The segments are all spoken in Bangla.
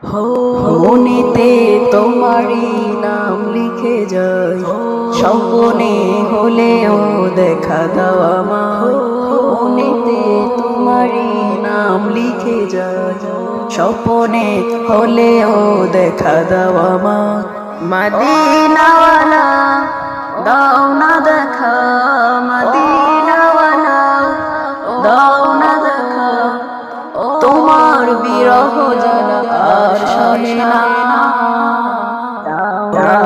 মনেতে তোমারই নাম লিখে যায়, স্বপ্নে হলেও দেখা দাও আমায়। মনেতে তোমারই নাম লিখে যায়, স্বপ্নে হলেও দেখা দাও আমায়। মদিনাওয়ালা দাও না দেখা, মদিনাওয়ালা দাও না দেখা, তোমার বিরহ জ্বালা আর সহে না।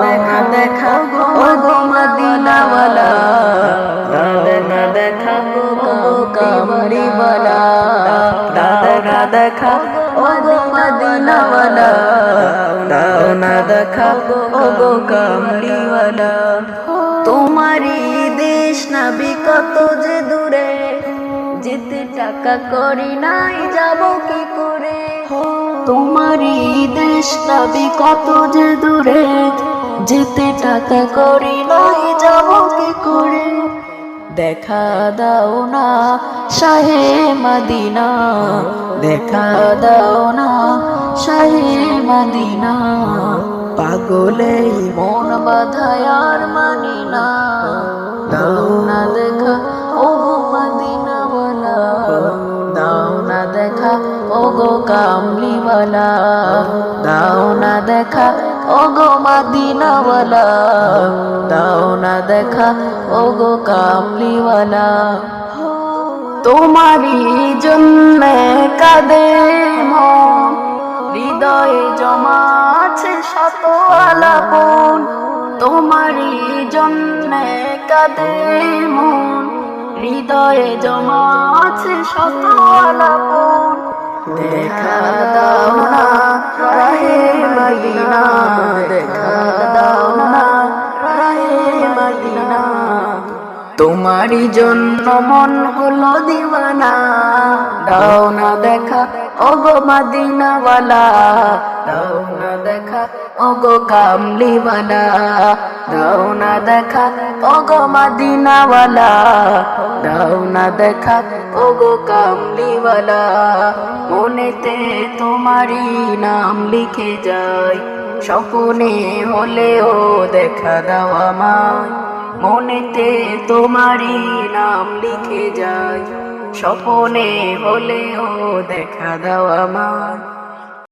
দেখা দেখা ও গো মদিনাওয়ালা, দেখা দেখা ও কামলিওয়ালা, দেখা দেখা ও গো মদিনাওয়ালা, দাও না দেখা ও গো কামলিওয়ালা। তোমারই দেশ নাবি কত যে দূরে, যেতে টাকা করি নাই যাব কি করে। তোমারই দেশ নাবি কত যে দূরে, যেতে টাকা করি নাই যাব কি করে। দেখা দাও না শাহে মদিনা, দেখা দাও না শাহে মদিনা, পাগলেই মন বাঁধায় আর মানি না। দাও না দেখা ও গো মদিনাওয়ালা, দাও না দেখা ও গো কামলিওয়ালা, দাও না দেখা ও গো মদিনাওয়ালা, দাও না দেখা ও গো কামলিওয়ালা। তোমারই জন্যে কাঁদে মন, হৃদয়ে জমা আছে শত আলাপন। তোমারই জন্যে কাঁদে মন, হৃদয়ে জমা আছে শত আলাপন। দেখা দাও না রাহে মদিনা, দেখা দাও না রাহে মদিনা, তোমারই জন্য মন হলো দিওয়ানা। দাও না দেখা ও গো মদিনাওয়ালা, দাও না দেখা ও গো কামলিওয়ালা, দাও না দেখা ও গো মদিনাওয়ালা, দাও না দেখা ও গো কামলিওয়ালা। মনেতে তোমারই নাম লিখে যায়, স্বপ্নে হলেও দেখা দাও আমায়। মনেতে তোমারই নাম লিখে যায়, স্বপ্নে হলেও দেখা দাও আমায়।